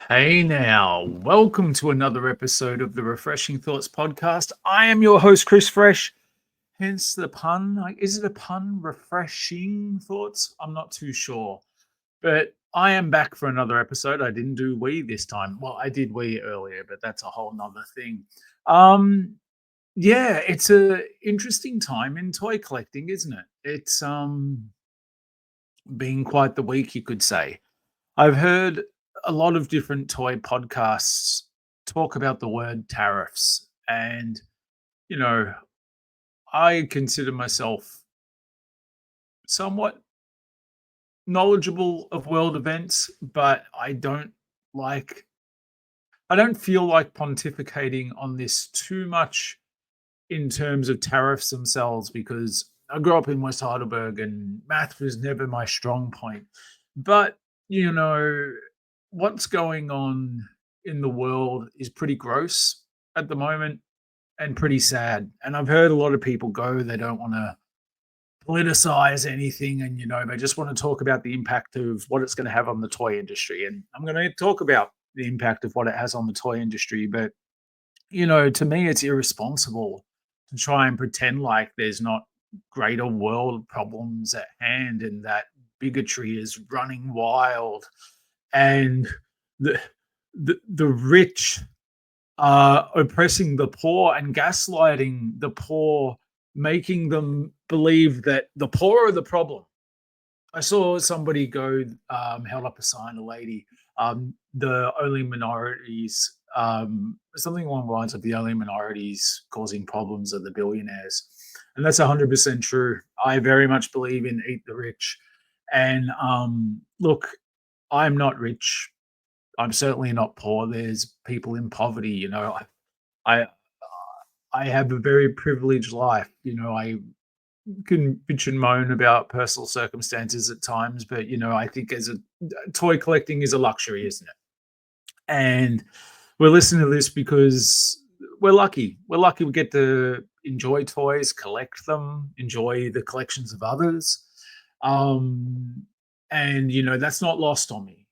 Hey now, welcome to another episode of the Refreshing Thoughts podcast. I am your host, Chris Fresh, hence the pun. Is it a pun? Refreshing Thoughts? I'm not too sure. But I am back for another episode. I didn't do we this time. Well, I did we earlier, but that's a whole nother thing. Um, yeah, it's a interesting time in toy collecting, isn't it? It's been quite the week, you could say. I've heard a lot of different toy podcasts talk about the word tariffs. And, you know, I consider myself somewhat knowledgeable of world events, but like, I don't feel like pontificating on this too much in terms of tariffs themselves because I grew up in West Heidelberg and math was never my strong point. But, you know, what's going on in the world is pretty gross at the moment and pretty sad. And I've heard a lot of people go, they don't want to politicize anything and, they just want to talk about the impact of what it's going to have on the toy industry. And I'm going to talk about the impact of what it has on the toy industry. But to me, it's irresponsible to try and pretend like there's not greater world problems at hand and that bigotry is running wild and the the rich are oppressing the poor and gaslighting the poor, making them believe that the poor are the problem. I saw somebody go, held up a sign, a lady, the only minorities, something along the lines of the only minorities causing problems are the billionaires. And that's 100% true. I very much believe in eat the rich. And look, I'm not rich. I'm certainly not poor. There's people in poverty. I, I have a very privileged life. I can bitch and moan about personal circumstances at times, but I think as a toy collecting is a luxury, isn't it? And we're listening to this because we're lucky. We're lucky we get to enjoy toys, collect them, enjoy the collections of others. Um, and that's not lost on me.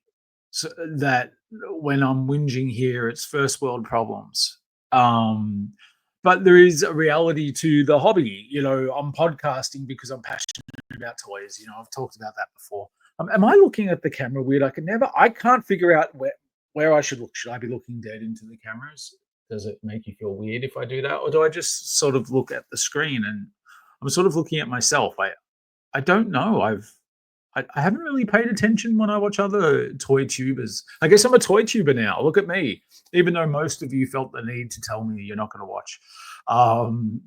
So that when I'm whinging here, it's first world problems. Um, but there is a reality to the hobby. I'm podcasting because I'm passionate about toys. I've talked about that before. Am I looking at the camera weird? I can't figure out where I should look. Should I be looking dead into the cameras? Does it make you feel weird if I do that, or do I just sort of look at the screen and I'm sort of looking at myself? I don't know. I haven't really paid attention when I watch other toy tubers. I guess I'm a toy tuber now. Look at me. Even though most of you felt the need to tell me you're not going to watch.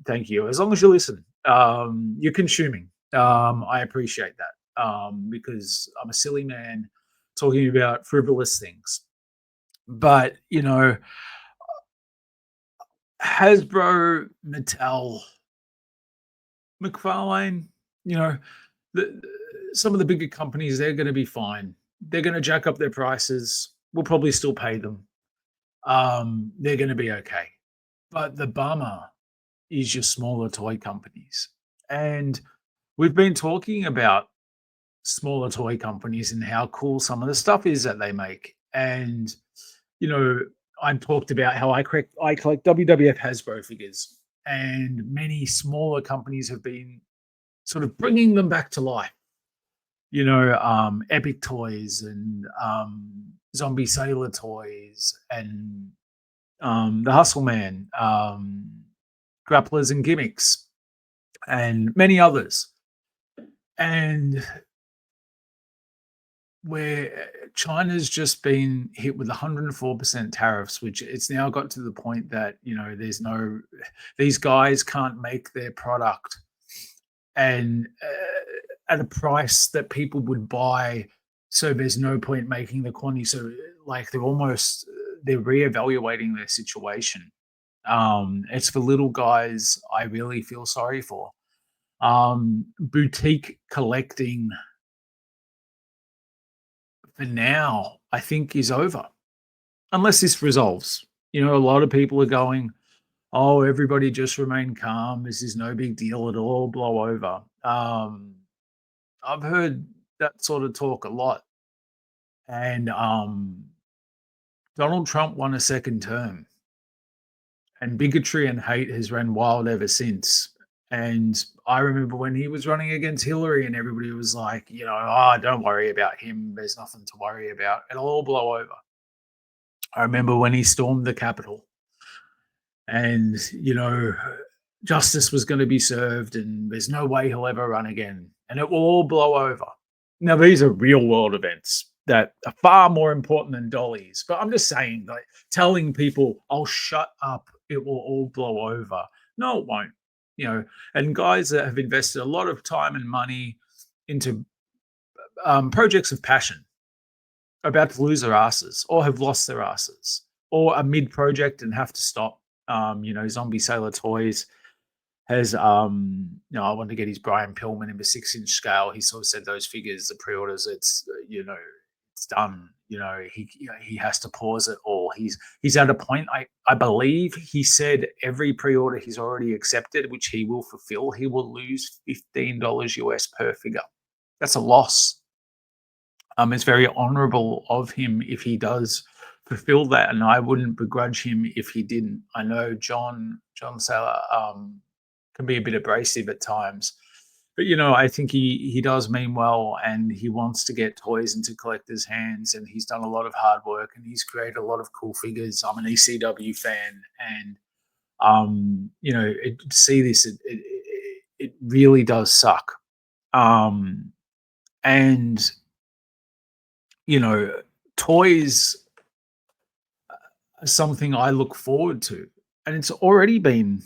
Thank you. As long as you listen, you're consuming. I appreciate that because I'm a silly man talking about frivolous things. But, Hasbro, Mattel, McFarlane, you know, some of the bigger companies, they're going to be fine. They're going to jack up their prices. We'll probably still pay them. They're going to be okay. But the bummer is your smaller toy companies. And we've been talking about smaller toy companies and how cool some of the stuff is that they make. And, you know, I talked about how I collect WWF Hasbro figures, and many smaller companies have been sort of bringing them back to life. Epic Toys and Zombie Sailor Toys and the Hustle Man, Grapplers and Gimmicks, and many others. And where China's just been hit with 104% tariffs, which it's now got to the point that, these guys can't make their product and at a price that people would buy. So there's no point making the quantity. So like they're reevaluating their situation. It's for little guys. I really feel sorry for. Boutique collecting for now, I think, is over unless this resolves. A lot of people are going, "Oh, everybody just remain calm. This is no big deal at all. Blow over." I've heard that sort of talk a lot, and Donald Trump won a second term, and bigotry and hate has ran wild ever since. And I remember when he was running against Hillary, and everybody was like, oh, don't worry about him. There's nothing to worry about. It'll all blow over. I remember when he stormed the Capitol, and justice was going to be served, and there's no way he'll ever run again, and it will all blow over. Now these are real world events that are far more important than dollies, but I'm just saying, like, telling people, "Oh, shut up, it will all blow over." No, it won't. you know and guys that have invested a lot of time and money into projects of passion are about to lose their asses, or have lost their asses, or are mid project and have to stop. Zombie Sailor Toys has, I want to get his Brian Pillman in the 6-inch scale. He sort of said those figures, the pre-orders, it's done. He has to pause it all. He's at a point. I believe he said every pre-order he's already accepted, which he will fulfill, he will lose $15 US per figure. That's a loss. It's very honourable of him if he does fulfill that, and I wouldn't begrudge him if he didn't. I know John Saylor can be a bit abrasive at times, but I think he does mean well, and he wants to get toys into collectors' hands, and he's done a lot of hard work, and he's created a lot of cool figures. I'm an ECW fan, and to see this, it really does suck. And you know, toys are something I look forward to, and it's already been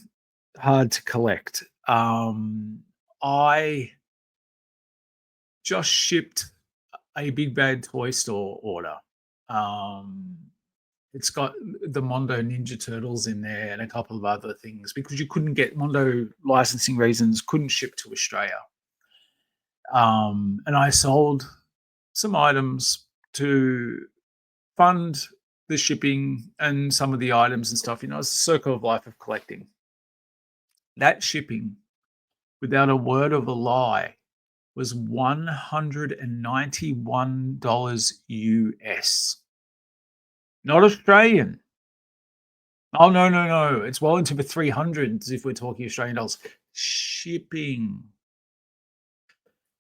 hard to collect. I just shipped a Big Bad Toy Store order. Um, it's got the Mondo Ninja Turtles in there and a couple of other things, because you couldn't get Mondo, licensing reasons, couldn't ship to Australia. And I sold some items to fund the shipping and some of the items and stuff. It's a circle of life of collecting. That shipping, without a word of a lie, was $191 US. Not Australian. Oh, no, no, no. It's well into the 300s if we're talking Australian dollars. Shipping.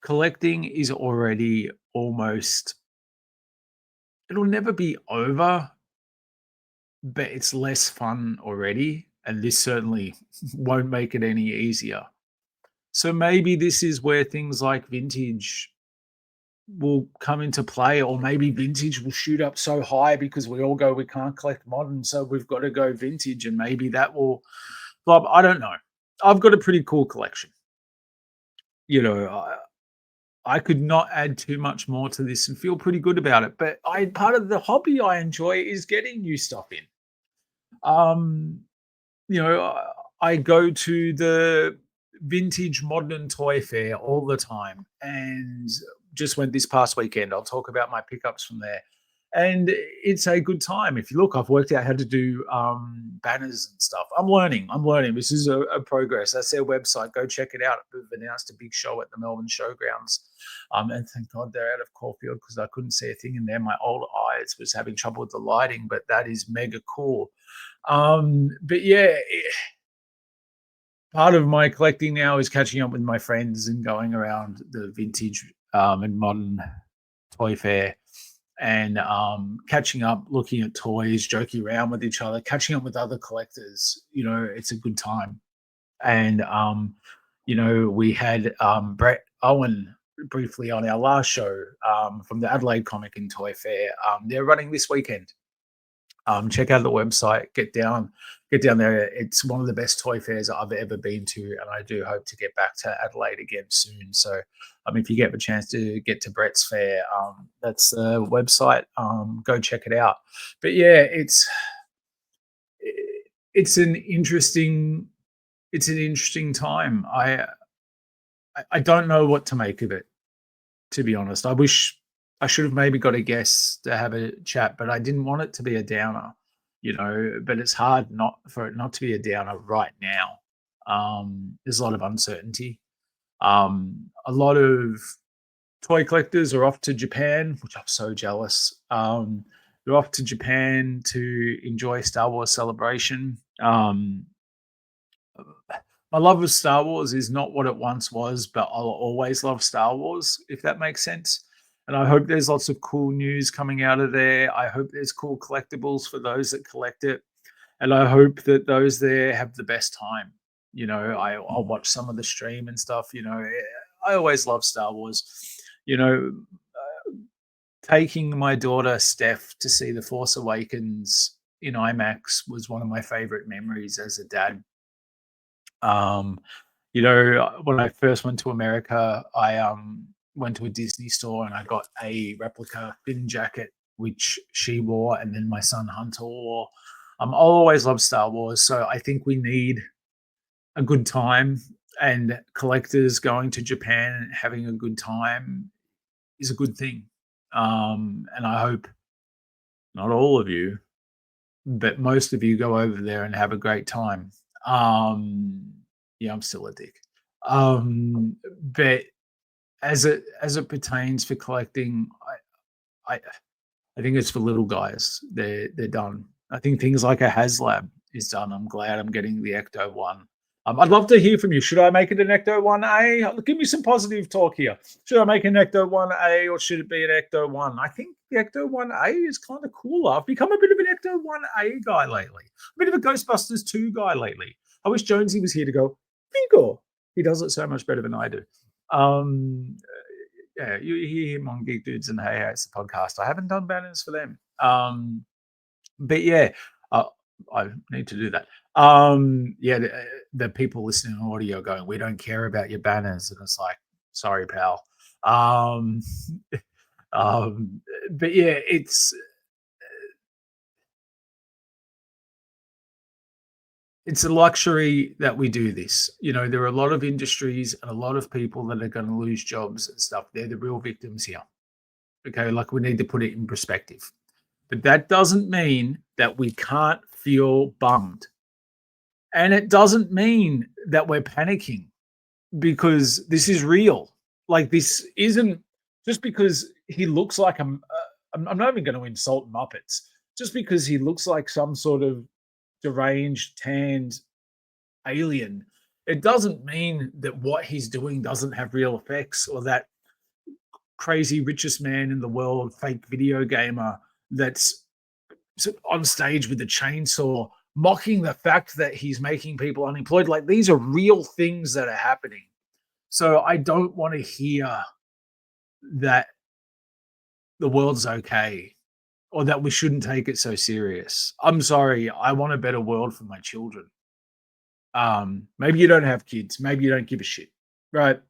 Collecting is already almost, it'll never be over, but it's less fun already. And this certainly won't make it any easier. So maybe this is where things like vintage will come into play, or maybe vintage will shoot up so high because we all go, we can't collect modern, so we've got to go vintage, and maybe that will. Bob, I don't know. I've got a pretty cool collection. I could not add too much more to this and feel pretty good about it. But part of the hobby I enjoy is getting new stuff in. Um, I go to the vintage modern toy fair all the time, and just went this past weekend. I'll talk about my pickups from there. And it's a good time. If you look, I've worked out how to do banners and stuff. I'm learning. This is a progress. That's their website. Go check it out. They've announced a big show at the Melbourne Showgrounds. And thank God they're out of Caulfield, because I couldn't see a thing in there. My old eyes was having trouble with the lighting, but that is mega cool. But yeah, part of my collecting now is catching up with my friends and going around the vintage and modern toy fair, and catching up, looking at toys, joking around with each other, catching up with other collectors. It's a good time. And we had Brett Owen briefly on our last show, from the Adelaide Comic and Toy Fair. They're running this weekend. Check out the website, get down there. It's one of the best toy fairs I've ever been to, and I do hope to get back to Adelaide again soon. So if you get the chance to get to Brett's fair, that's the website. Go check it out. But yeah, it's an interesting time. I don't know what to make of it, to be honest. I wish I should have maybe got a guest to have a chat, but I didn't want it to be a downer, but it's hard not for it not to be a downer right now. There's a lot of uncertainty. A lot of toy collectors are off to Japan, which I'm so jealous. They're off to Japan to enjoy Star Wars Celebration. My love of Star Wars is not what it once was, but I'll always love Star Wars, if that makes sense. And I hope there's lots of cool news coming out of there. I hope there's cool collectibles for those that collect it. And I hope that those there have the best time. I'll watch some of the stream and stuff. I always love Star Wars. You know, Taking my daughter Steph to see The Force Awakens in IMAX was one of my favorite memories as a dad. Um, when I first went to America, I went to a Disney store and I got a replica Finn jacket, which she wore, and then my son Hunter wore. I'll always love Star Wars, so I think we need a good time, and collectors going to Japan and having a good time is a good thing. And I hope not all of you, but most of you go over there and have a great time. Um, yeah, I'm still a dick. But as it pertains for collecting, I I think it's for little guys. They're done. I think things like a HasLab is done. I'm glad I'm getting the Ecto one. I'd love to hear from you. Should I make it an Ecto 1A? Give me some positive talk here. Should I make an Ecto 1A or should it be an Ecto 1? I think the Ecto 1A is kind of cooler. I've become a bit of an Ecto 1A guy lately. A bit of a Ghostbusters 2 guy lately. I wish Jonesy was here to go, Vigo. He does it so much better than I do. Um, yeah, you hear him on Geek Dudes and Hey Hey, it's a podcast. I haven't done banners for them. But yeah, uh, I need to do that. Yeah, the people listening on audio going, we don't care about your banners, and it's like, sorry, pal. Um, um, but yeah, it's a luxury that we do this. There are a lot of industries and a lot of people that are going to lose jobs and stuff. They're the real victims here. Okay, like we need to put it in perspective. But that doesn't mean that we can't feel bummed. And it doesn't mean that we're panicking because this is real. Like, this isn't just because he looks like I'm not even going to insult Muppets. Just because he looks like some sort of deranged, tanned alien, it doesn't mean that what he's doing doesn't have real effects, or that crazy richest man in the world, fake video gamer that's on stage with a chainsaw, mocking the fact that he's making people unemployed. Like, these are real things that are happening. So I don't want to hear that the world's okay or that we shouldn't take it so serious. I'm sorry. I want a better world for my children. Maybe you don't have kids. Maybe you don't give a shit, right?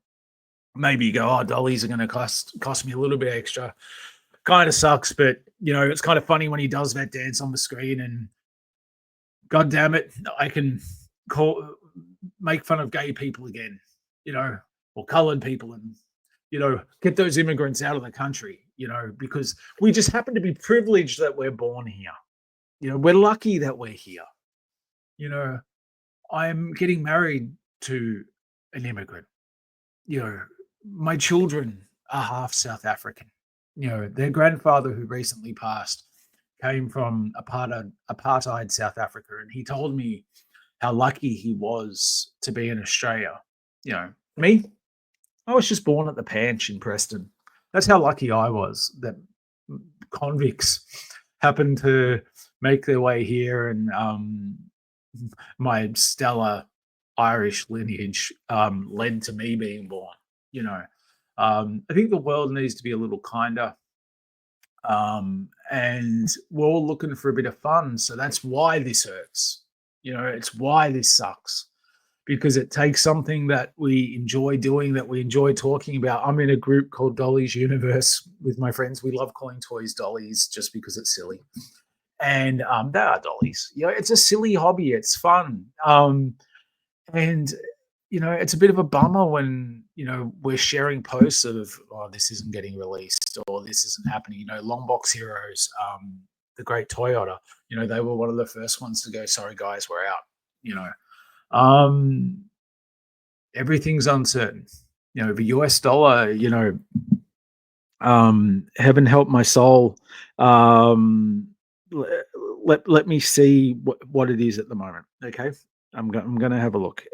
Maybe you go, oh, dollies are going to cost me a little bit extra. Kind of sucks, but it's kind of funny when he does that dance on the screen, and God damn it, I can make fun of gay people again, or colored people, and get those immigrants out of the country, because we just happen to be privileged that we're born here. We're lucky that we're here. I'm getting married to an immigrant. My children are half South African. Their grandfather, who recently passed, came from apartheid South Africa, and he told me how lucky he was to be in Australia. Me, I was just born at the Panch in Preston. That's how lucky I was that convicts happened to make their way here, and my stellar Irish lineage led to me being born. I think the world needs to be a little kinder. And we're all looking for a bit of fun. So that's why this hurts. It's why this sucks, because it takes something that we enjoy doing, that we enjoy talking about. I'm in a group called Dolly's Universe with my friends. We love calling toys dollies just because it's silly. And they are dollies. It's a silly hobby. It's fun. And it's a bit of a bummer when, we're sharing posts of, oh, this isn't getting released or this isn't happening. Longbox Heroes, the great Toyota, they were one of the first ones to go, sorry guys, we're out. Everything's uncertain. The US dollar, Heaven help my soul. Um, le- let me see what it is at the moment. Okay, I'm going to have a look.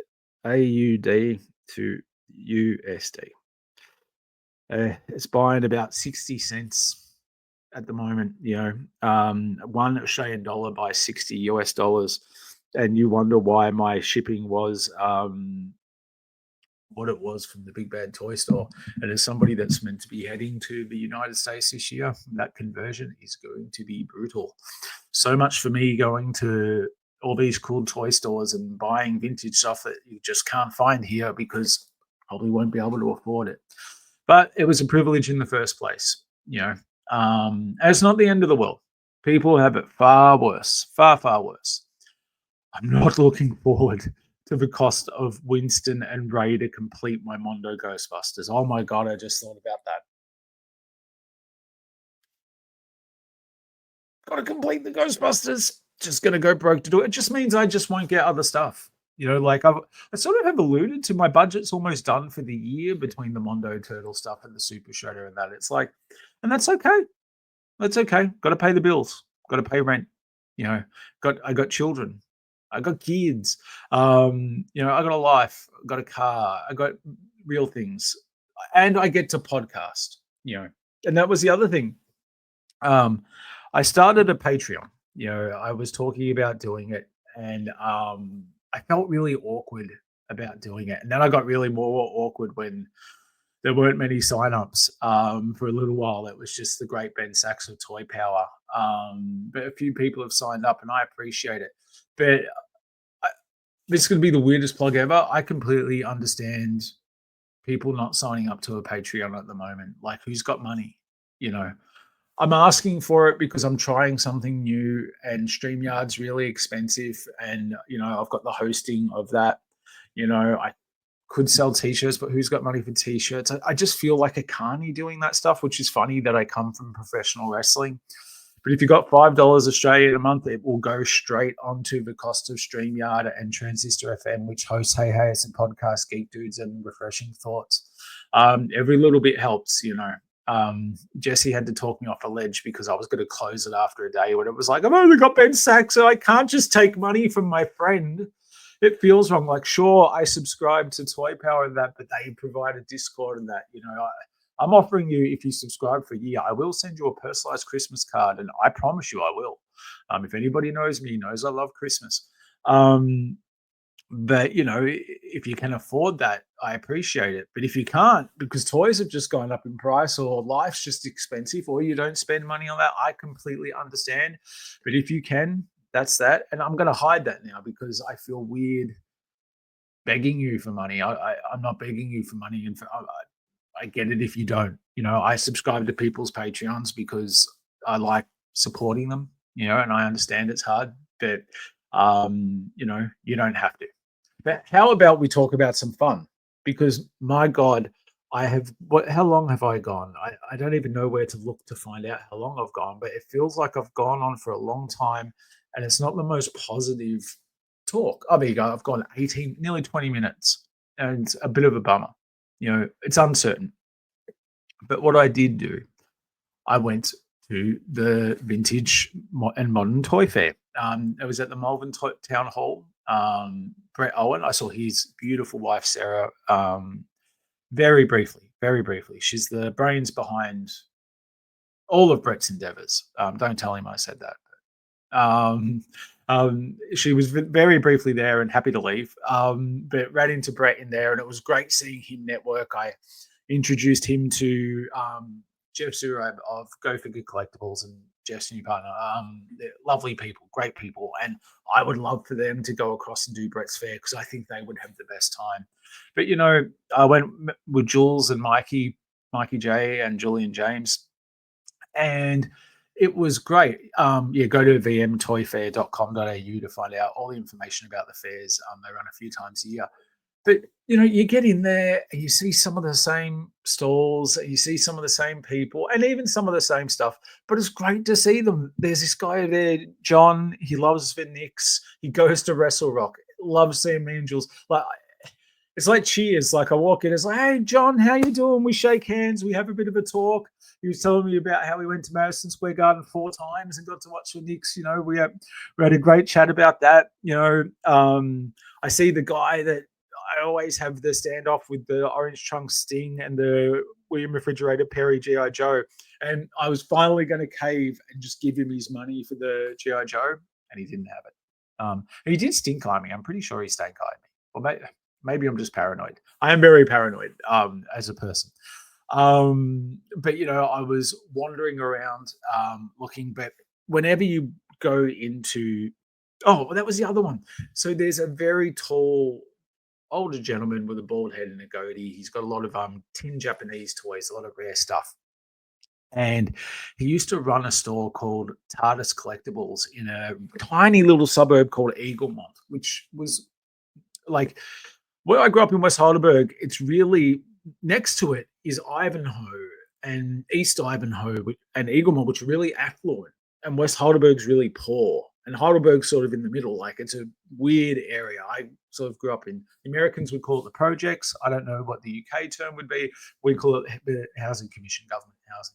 AUD to USD. It's buying about 60 cents at the moment. One Australian dollar by 60 US dollars, and you wonder why my shipping was what it was from the Big Bad Toy Store. And as somebody that's meant to be heading to the United States this year, that conversion is going to be brutal. So much for me going to all these cool toy stores and buying vintage stuff that you just can't find here because probably won't be able to afford it. But it was a privilege in the first place, and it's not the end of the world. People have it far worse, far, far worse. I'm not looking forward to the cost of Winston and Ray to complete my Mondo Ghostbusters. Oh my god, I just thought about that. Gotta complete the Ghostbusters. Just gonna go broke to do it. It just means I just won't get other stuff. Like I sort of have alluded to my budget's almost done for the year between the Mondo Turtle stuff and the Super Shredder and that. It's like, and that's okay. That's okay. Got to pay the bills. Got to pay rent. You know, I got children. I got kids. I got a life. I got a car. I got real things, and I get to podcast. And that was the other thing. I started a Patreon. I was talking about doing it, and I felt really awkward about doing it, and then I got really more awkward when there weren't many signups for a little while. It was just the great Ben Sachs of Toy Power. But a few people have signed up, and I appreciate it. But I, this is going to be the weirdest plug ever. I completely understand people not signing up to a Patreon at the moment. Like, who's got money? You know, I'm asking for it because I'm trying something new, and StreamYard's really expensive. And, I've got the hosting of that. I could sell t-shirts, but who's got money for t-shirts? I just feel like a carny doing that stuff, which is funny that I come from professional wrestling. But if you got $5 Australian a month, it will go straight onto the cost of StreamYard and Transistor FM, which hosts Hey Hey, it's a podcast, Geek Dudes and Refreshing Thoughts. Every little bit helps. Jesse had to talk me off a ledge because I was going to close it after a day when it was like, I've only got Ben Sachs, so I can't just take money from my friend. It feels wrong. Like, sure, I subscribe to Toy Power and that, but they provide a Discord and that. I'm offering you, if you subscribe for a year, I will send you a personalized Christmas card, and I promise you I will. If anybody knows me, knows I love Christmas. But if you can afford that, I appreciate it. But if you can't, because toys have just gone up in price, or life's just expensive, or you don't spend money on that, I completely understand. But if you can, that's that. And I'm going to hide that now because I feel weird begging you for money. I'm not begging you for money, and I get it if you don't. I subscribe to people's Patreons because I like supporting them. And I understand it's hard, but you don't have to. But how about we talk about some fun? Because my God, I have what? How long have I gone? I don't even know where to look to find out how long I've gone, but it feels like I've gone on for a long time, and it's not the most positive talk. Oh, there you go. I've gone 18, nearly 20 minutes, and it's a bit of a bummer. It's uncertain. But what I did do, I went to the vintage and modern toy fair. It was at the Malvern Town Hall. Brett Owen, I saw his beautiful wife, Sarah, very briefly, very briefly. She's the brains behind all of Brett's endeavors. Don't tell him I said that. Um, she was very briefly there and happy to leave, but ran into Brett in there, and it was great seeing him network. I introduced him to Jeff Zurab of Go for Good Collectables and Jeff's new partner. They're lovely people, great people, and I would love for them to go across and do Brett's Fair because I think they would have the best time. But I went with Jules and Mikey J and Julian James, and it was great. Go to vmtoyfair.com.au to find out all the information about the fairs. They run a few times a year. But you get in there and you see some of the same stalls, and you see some of the same people, and even some of the same stuff. But it's great to see them. There's this guy there, John. He loves Vin Nix. He goes to Wrestle Rock. Loves seeing me and Jules. Like, it's like Cheers. Like, I walk in, it's like, hey, John, how you doing? We shake hands. We have a bit of a talk. he was telling me about how he went to Madison Square Garden 4 times and got to watch the Knicks. We had a great chat about that. I see the guy that I always have the standoff with the orange trunk Sting and the William Refrigerator Perry GI Joe, and I was finally going to cave and just give him his money for the GI Joe, and he didn't have it. He did stink eye me. I'm pretty sure he stank eyed me. Or maybe I'm just paranoid. I am very paranoid as a person. But I was wandering around looking. But whenever you go into, oh, well, that was the other one. So there's a very tall older gentleman with a bald head and a goatee. He's got a lot of tin Japanese toys, a lot of rare stuff. And he used to run a store called TARDIS Collectables in a tiny little suburb called Eaglemont, which was like where I grew up in West Heidelberg. It's really next to it is Ivanhoe and East Ivanhoe and Eaglemont, which are really affluent, and West Heidelberg's really poor. And Heidelberg's sort of in the middle, like it's a weird area. I sort of grew up in. The Americans would call it the projects. I don't know what the UK term would be. We call it the housing commission, government housing.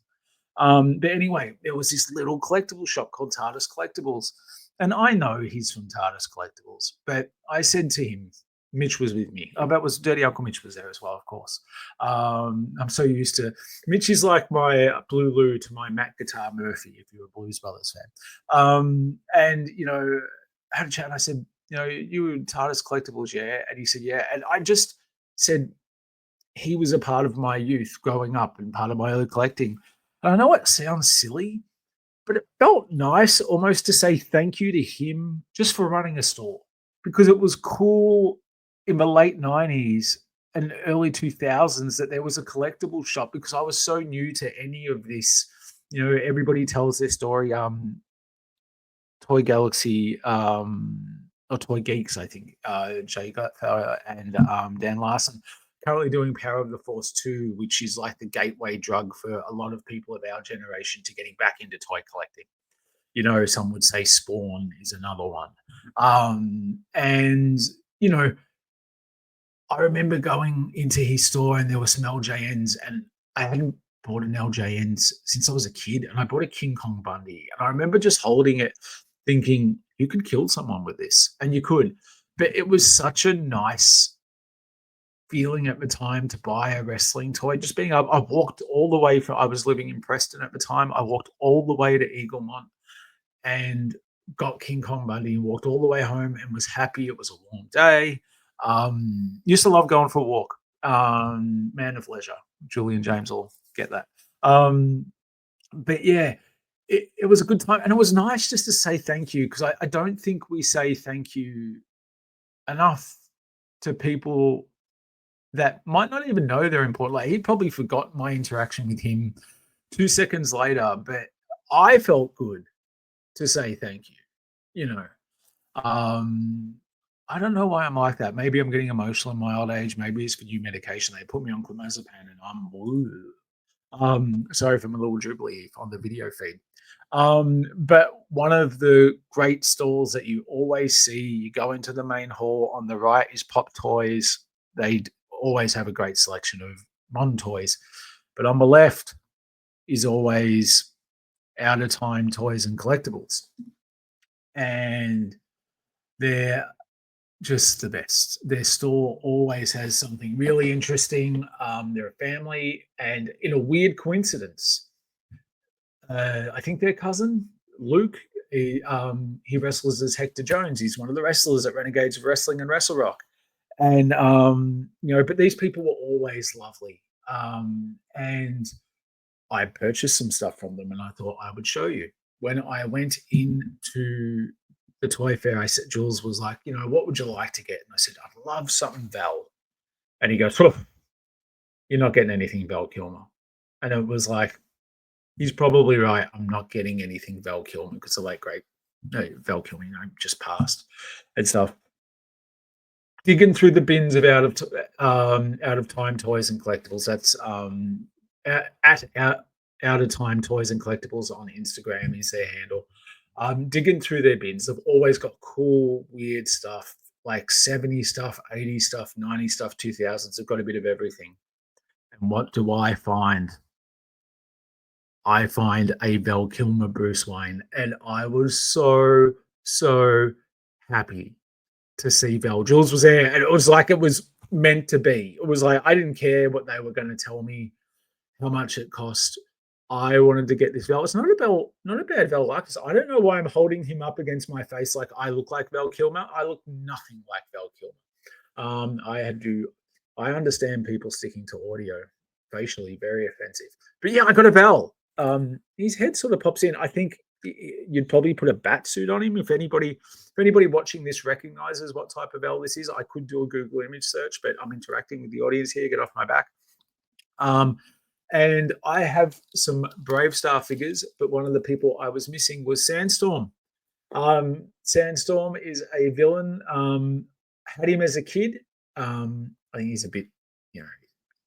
But anyway, there was this little collectible shop called TARDIS Collectables. And I know he's from TARDIS Collectables. But I said to him, Mitch was with me. Oh, that was Dirty Uncle Mitch was there as well, of course. I'm so used to Mitch is like my Blue Lou to my Matt Guitar Murphy, if you're a Blues Brothers fan. And I had a chat and I said, you were TARDIS Collectables, yeah? And he said, yeah. And I just said he was a part of my youth growing up and part of my early collecting. And I know it sounds silly, but it felt nice almost to say thank you to him just for running a store, because it was cool in the late 90s and early 2000s that there was a collectible shop, because I was so new to any of this. Everybody tells their story. Toy Galaxy, or Toy Geeks, I think, Jay Gutfeld and Dan Larson, currently doing Power of the Force 2, which is like the gateway drug for a lot of people of our generation to getting back into toy collecting. Some would say Spawn is another one. And, I remember going into his store and there were some LJNs, and I hadn't bought an LJN since I was a kid, and I bought a King Kong Bundy. And I remember just holding it thinking, you could kill someone with this, and you could. But it was such a nice feeling at the time to buy a wrestling toy. Just being up, I walked all the way I was living in Preston at the time. I walked all the way to Eaglemont and got King Kong Bundy and walked all the way home and was happy. It was a warm day. Used to love going for a walk. Man of leisure. Julian James will get that. But yeah, it was a good time. And it was nice just to say thank you, because I don't think we say thank you enough to people that might not even know they're important. Like, he probably forgot my interaction with him 2 seconds later, but I felt good to say thank you. I don't know why I'm like that. Maybe I'm getting emotional in my old age. Maybe it's for new medication. They put me on clonazepam and I'm woo. Sorry for my little dribbly on the video feed. But one of the great stalls that you always see, you go into the main hall, on the right is Pop Toys. They always have a great selection of modern toys. But on the left is always Out of Time Toys and Collectables. And they're just the best. Their store always has something really interesting. They're a family, and in a weird coincidence, I think their cousin Luke, he wrestles as Hector Jones. He's one of the wrestlers at Renegades of Wrestling and Wrestle Rock. And but these people were always lovely. And I purchased some stuff from them, and I thought I would show you. When I went into the toy fair, I said, Jules was like, what would you like to get? And I said, I'd love something Val. And he goes, you're not getting anything Val Kilmer. And it was like, he's probably right. I'm not getting anything Val Kilmer, because the late great Val Kilmer, just passed and stuff. Digging through the bins of out of time toys and collectibles. That's out of time toys and collectibles on Instagram is their handle. Digging through their bins, they've always got cool, weird stuff, like 70s stuff, 80s stuff, 90s stuff, 2000s. They've got a bit of everything. And what do I find? I find a Val Kilmer Bruce Wayne, and I was so happy to see Val. Jules was there, and it was like it was meant to be. It was like I didn't care what they were going to tell me, how much it cost. I wanted to get this Val. It's not a bad Val Lucas. I don't know why I'm holding him up against my face like I look like Val Kilmer. I look nothing like Val Kilmer. I had to. I understand people sticking to audio facially, very offensive. But yeah, I got a Val. His head sort of pops in. I think you'd probably put a bat suit on him. If anybody watching this recognizes what type of Val this is, I could do a Google image search, but I'm interacting with the audience here. Get off my back. And I have some Brave Star figures, but one of the people I was missing was Sandstorm. Sandstorm is a villain. Had him as a kid. I think he's a bit,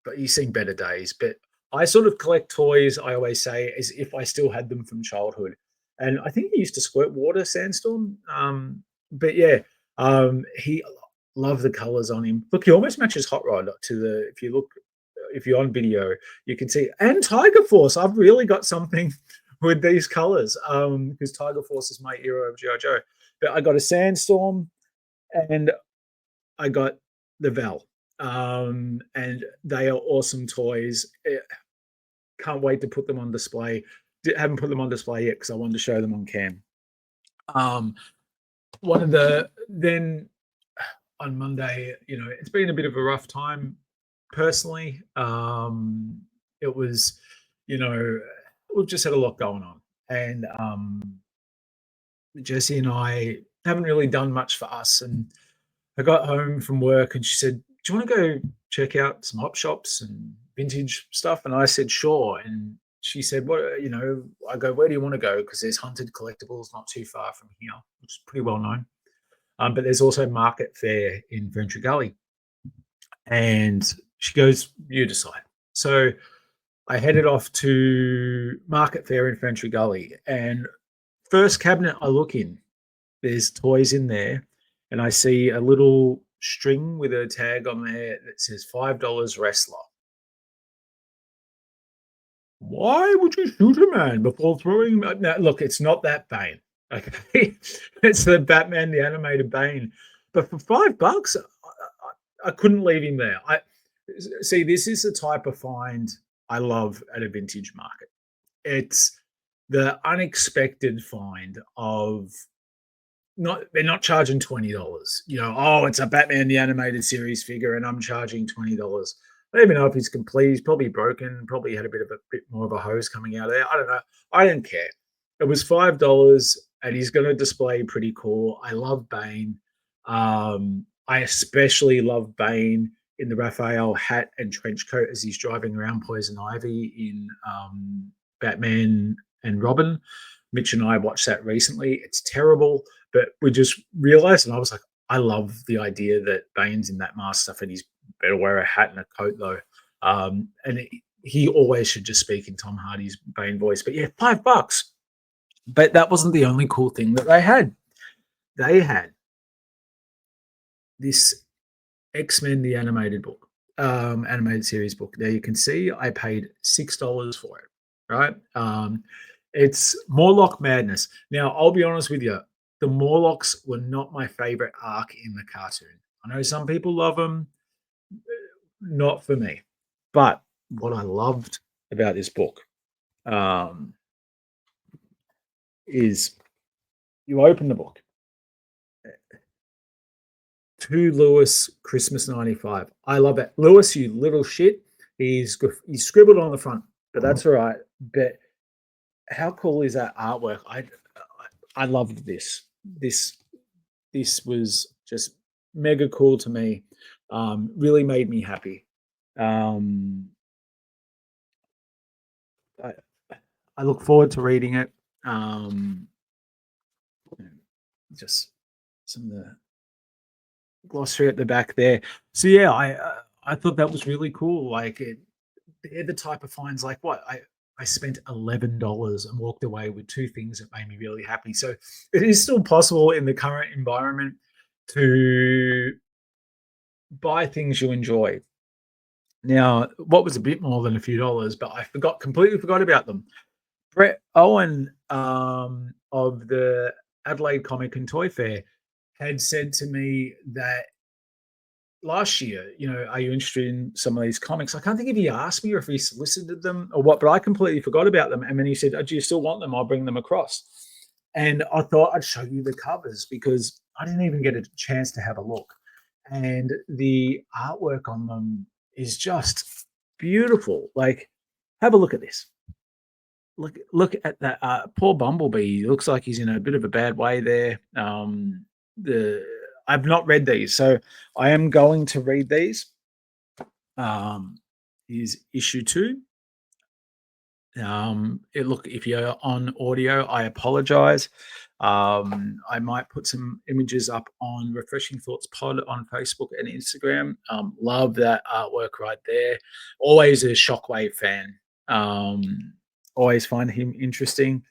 but he's seen better days. But I sort of collect toys, I always say, as if I still had them from childhood. And I think he used to squirt water, Sandstorm. But yeah, he loved the colors on him. Look, he almost matches Hot Rod if you're on video, you can see. And Tiger Force. I've really got something with these colors because Tiger Force is my era of G.I. Joe. But I got a Sandstorm and I got the Val. And they are awesome toys. Can't wait to put them on display. Haven't put them on display yet because I wanted to show them on cam. Then on Monday, it's been a bit of a rough time personally. It was, we've just had a lot going on, and Jessie and I haven't really done much for us. And I got home from work and she said, do you want to go check out some op shops and vintage stuff? And I said, sure. And she said, what, I go, where do you want to go? Because there's Hunted Collectables not too far from here, which is pretty well known. But there's also Market Fair in Ventry Gully. And she goes, you decide. So I headed off to Market Fair in Ventry Gully. And first cabinet I look in, there's toys in there. And I see a little string with a tag on there that says $5 wrestler. Why would you shoot a man before throwing him? Now, look, it's not that Bane. Okay, it's the Batman, the animated Bane. But for $5, I couldn't leave him there. See, this is the type of find I love at a vintage market. It's the unexpected find of they're not charging $20. It's a Batman the Animated Series figure and I'm charging $20. I don't even know if he's complete. He's probably broken, probably had a bit more of a hose coming out of there. I don't know. I didn't care. It was $5 and he's going to display pretty cool. I love Bane. I especially love Bane in the Raphael hat and trench coat as he's driving around Poison Ivy in Batman and Robin. Mitch and I watched that recently. It's terrible, but we just realized, and I was like, I love the idea that Bane's in that mask stuff and he's better wear a hat and a coat though. He always should just speak in Tom Hardy's Bane voice. But yeah, $5. But that wasn't the only cool thing that they had. They had this X-Men the animated book, animated series book. There you can see I paid $6 for it, right? It's Morlock Madness. Now, I'll be honest with you. The Morlocks were not my favorite arc in the cartoon. I know some people love them. Not for me. But what I loved about this book is you open the book. To Lewis, Christmas 95. I love it. Lewis, you little shit. He's scribbled on the front, but that's all right. But how cool is that artwork? I loved this. This was just mega cool to me. Really made me happy. I look forward to reading it. Just some of the glossary at the back there. So yeah, I thought that was really cool. Like they're the type of finds like what I spent $11 and walked away with two things that made me really happy. So it is still possible in the current environment to buy things you enjoy. Now, what was a bit more than a few dollars, but I completely forgot about them. Brett Owen of the Adelaide Comic and Toy Fair had said to me that last year, are you interested in some of these comics? I can't think if he asked me or if he solicited them or what, but I completely forgot about them. And then he said, "Oh, do you still want them? I'll bring them across." And I thought I'd show you the covers because I didn't even get a chance to have a look. And the artwork on them is just beautiful. Like, have a look at this. Look at that poor Bumblebee. He looks like he's in a bit of a bad way there. The I've not read these, so I am going to read these. Is issue 2. Look, if you're on audio, I apologize. I might put some images up on Refreshing Thoughts Pod on Facebook and Instagram. Love that artwork right there. Always a Shockwave fan. Always find him interesting.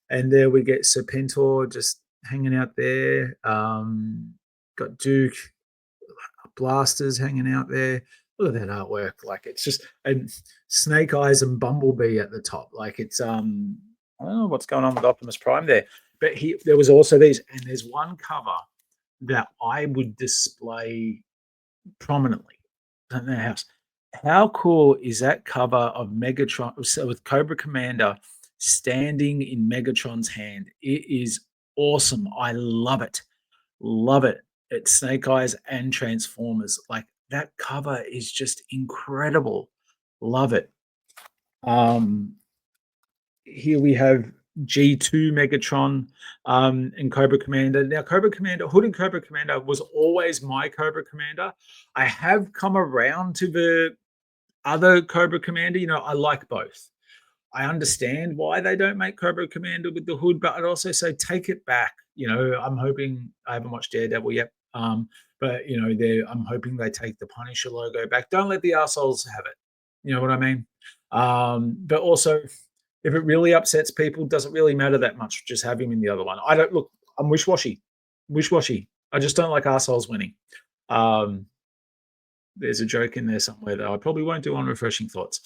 And there we get Serpentor just hanging out there. Got Duke, Blasters hanging out there. Look at that artwork. Like it's just and Snake Eyes and Bumblebee at the top. Like it's I don't know what's going on with Optimus Prime there. But there was also these, and there's one cover that I would display prominently in the house. How cool is that cover of Megatron with Cobra Commander standing in Megatron's hand? It is awesome. I love it. Love it. It's Snake Eyes and Transformers. Like that cover is just incredible. Love it. Here we have G2 Megatron and Cobra Commander. Now, Hooded Cobra Commander was always my Cobra Commander. I have come around to the other Cobra Commander. I like both. I understand why they don't make Cobra Commander with the hood, but I'd also say take it back. I'm hoping I haven't watched Daredevil yet, but I'm hoping they take the Punisher logo back. Don't let the assholes have it. You know what I mean? But also, if it really upsets people, doesn't really matter that much. Just have him in the other one. I don't look. I'm wish-washy. I just don't like assholes winning. There's a joke in there somewhere that I probably won't do on Refreshing Thoughts.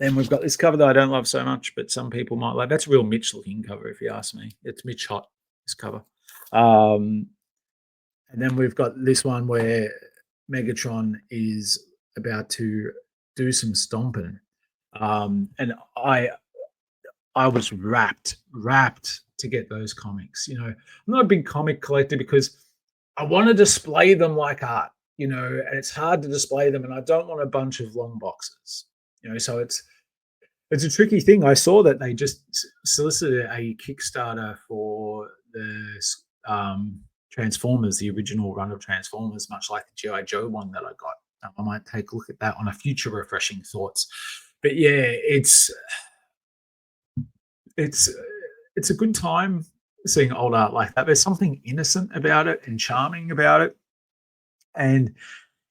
Then we've got this cover that I don't love so much, but some people might like. That's a real Mitch looking cover, if you ask me. It's Mitch Hot, this cover. And then we've got this one where Megatron is about to do some stomping. And I was rapt to get those comics. I'm not a big comic collector because I want to display them like art, and it's hard to display them, and I don't want a bunch of long boxes. So it's a tricky thing. I saw that they just solicited a Kickstarter for the Transformers, the original run of Transformers, much like the G.I. Joe one that I got. I might take a look at that on a future Refreshing Thoughts. But yeah, it's a good time seeing old art like that. There's something innocent about it and charming about it, and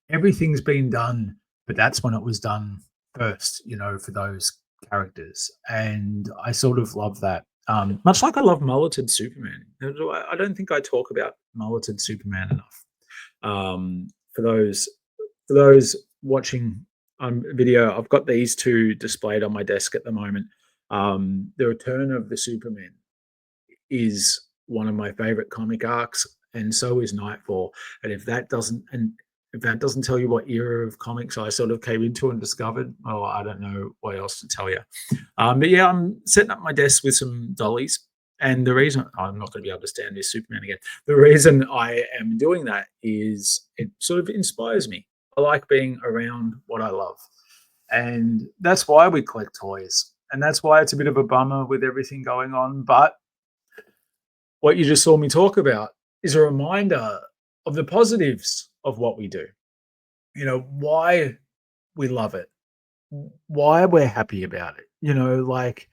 everything's been done, but that's when it was done first, for those characters. And I sort of love that. Much like I love mulleted Superman. I don't think I talk about mulleted Superman enough. For those watching on video, I've got these two displayed on my desk at the moment. The Return of the Superman is one of my favorite comic arcs, and so is Nightfall. And if that doesn't tell you what era of comics I sort of came into and discovered, well, I don't know what else to tell you. But yeah, I'm setting up my desk with some dollies. And the reason I'm not going to be able to stand this Superman again, the reason I am doing that is it sort of inspires me. I like being around what I love. And that's why we collect toys. And that's why it's a bit of a bummer with everything going on. But what you just saw me talk about is a reminder of the positives of what we do. Why we love it, why we're happy about it. Like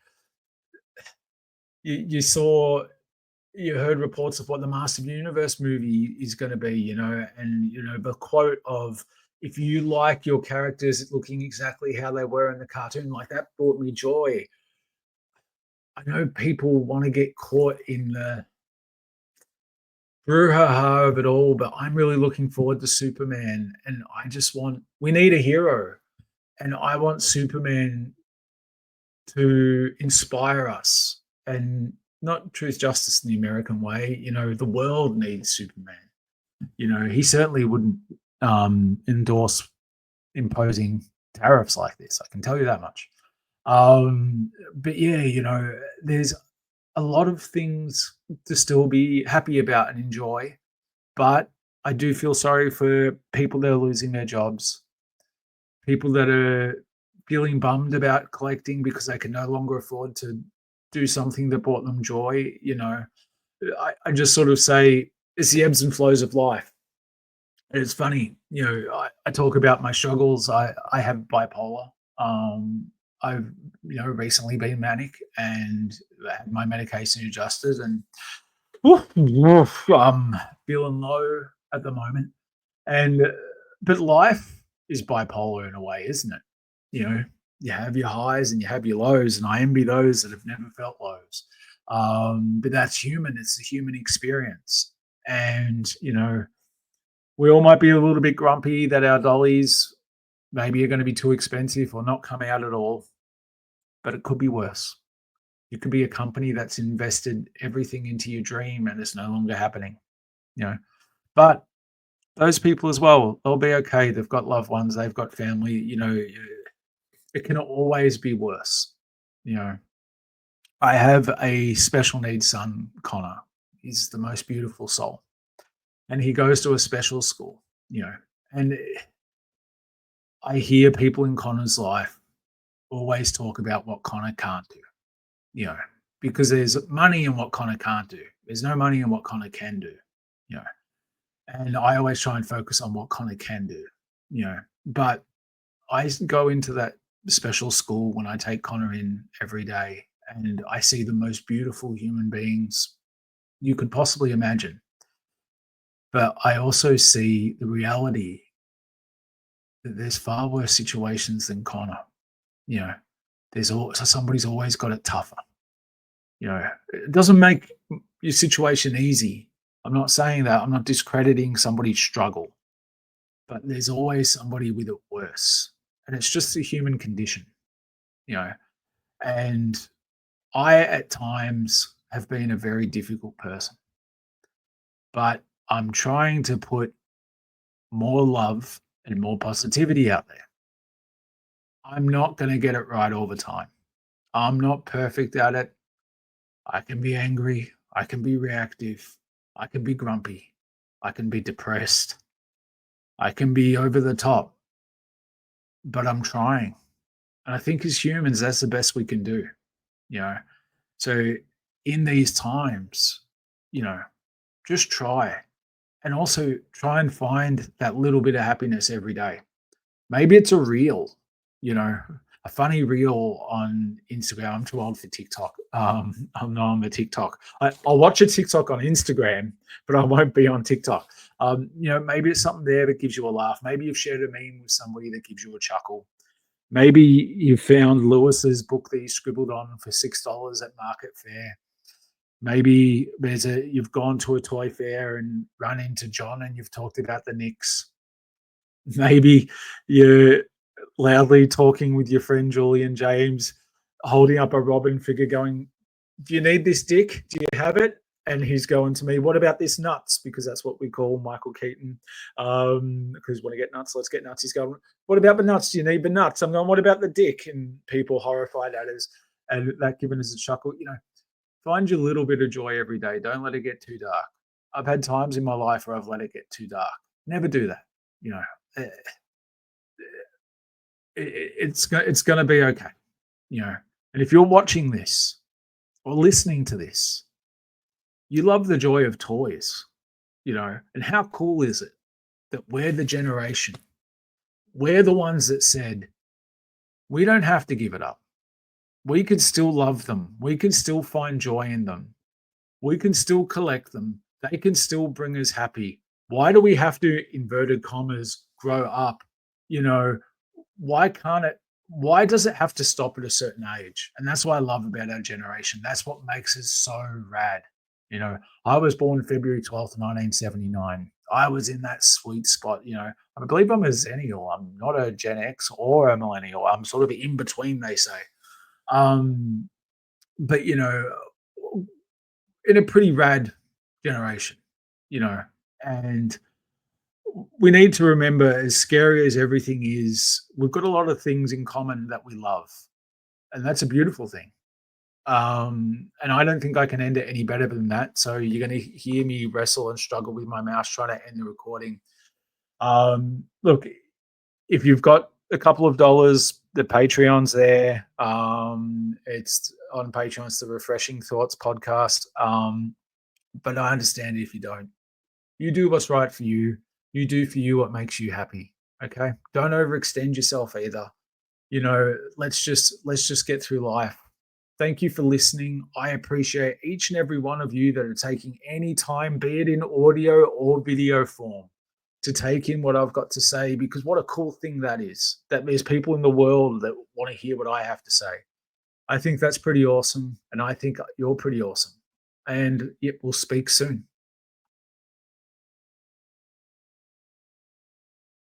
you heard reports of what the Master of the Universe movie is going to be, and the quote of, if you like your characters looking exactly how they were in the cartoon, like that brought me joy. I know people want to get caught in the brouhaha of it all, but I'm really looking forward to Superman, and we need a hero, and I want Superman to inspire us and not truth, justice in the American way. The world needs Superman. He certainly wouldn't endorse imposing tariffs like this. I can tell you that much. But yeah, there's a lot of things to still be happy about and enjoy. But I do feel sorry for people that are losing their jobs, people that are feeling bummed about collecting because they can no longer afford to do something that brought them joy. I just sort of say it's the ebbs and flows of life. It's funny, I talk about my struggles. I have bipolar. I've recently been manic and had my medication adjusted, and woof, woof, feeling low at the moment. And but life is bipolar in a way, isn't it? You know, you have your highs and you have your lows, and I envy those that have never felt lows. But that's human. It's the human experience, and we all might be a little bit grumpy that our dollies maybe are going to be too expensive or not come out at all, but it could be worse. You could be a company that's invested everything into your dream and it's no longer happening, you know. But those people as well, they'll be okay. They've got loved ones, they've got family, it can always be worse. You know, I have a special needs son, Connor. He's the most beautiful soul. And he goes to a special school, and I hear people in Connor's life always talk about what Connor can't do, you know, because there's money in what Connor can't do. There's no money in what Connor can do, you know. And I always try and focus on what Connor can do, But I go into that special school when I take Connor in every day, and I see the most beautiful human beings you could possibly imagine. But I also see the reality that there's far worse situations than Connor. You know, somebody's always got it tougher. It doesn't make your situation easy. I'm not saying that. I'm not discrediting somebody's struggle, but there's always somebody with it worse, and it's just a human condition. You know, and I at times have been a very difficult person, but I'm trying to put more love and more positivity out there. I'm not going to get it right all the time. I'm not perfect at it. I can be angry. I can be reactive. I can be grumpy. I can be depressed. I can be over the top, but I'm trying. And I think as humans, that's the best we can do, you know. So in these times, you know, just try. And also try and find that little bit of happiness every day. Maybe it's a reel, a funny reel on Instagram. I'm too old for TikTok. I'm not on the TikTok. I'll watch a TikTok on Instagram, but I won't be on TikTok. Maybe it's something there that gives you a laugh. Maybe you've shared a meme with somebody that gives you a chuckle. Maybe you found Lewis's book that he scribbled on for $6 at Market Fair. Maybe you've gone to a toy fair and run into John and you've talked about the Knicks. Maybe you're loudly talking with your friend Julian James, holding up a Robin figure going, "Do you need this, Dick? Do you have it?" And he's going to me, "What about this nuts?" Because that's what we call Michael Keaton. Because when I get nuts, let's get nuts. He's going, "What about the nuts? Do you need the nuts?" I'm going, "What about the dick?" And people horrified at us, and that given us a chuckle. Find your little bit of joy every day. Don't let it get too dark. I've had times in my life where I've let it get too dark. Never do that. Eh, it's going to be okay. And if you're watching this or listening to this, you love the joy of toys, and how cool is it that we're the generation, we're the ones that said, we don't have to give it up. We can still love them. We can still find joy in them. We can still collect them. They can still bring us happy. Why do we have to, inverted commas, grow up? Why can't it? Why does it have to stop at a certain age? And that's what I love about our generation. That's what makes us so rad. I was born February 12th, 1979. I was in that sweet spot. I believe I'm a Zennial. I'm not a Gen X or a Millennial. I'm sort of in between, they say. Um, but in a pretty rad generation, you know, and we need to remember, as scary as everything is, we've got a lot of things in common that we love, and that's a beautiful thing. And I don't think I can end it any better than that. So you're going to hear me wrestle and struggle with my mouse trying to end the recording. Look, if you've got a couple of dollars, the Patreon's there. It's on Patreon. It's the Refreshing Thoughts podcast. But I understand if you don't. You do what's right for you. You do for you what makes you happy. Okay. Don't overextend yourself either. Let's just get through life. Thank you for listening. I appreciate each and every one of you that are taking any time, be it in audio or video form, to take in what I've got to say, because what a cool thing that is. That there's people in the world that want to hear what I have to say. I think that's pretty awesome. And I think you're pretty awesome. And yep, we'll speak soon.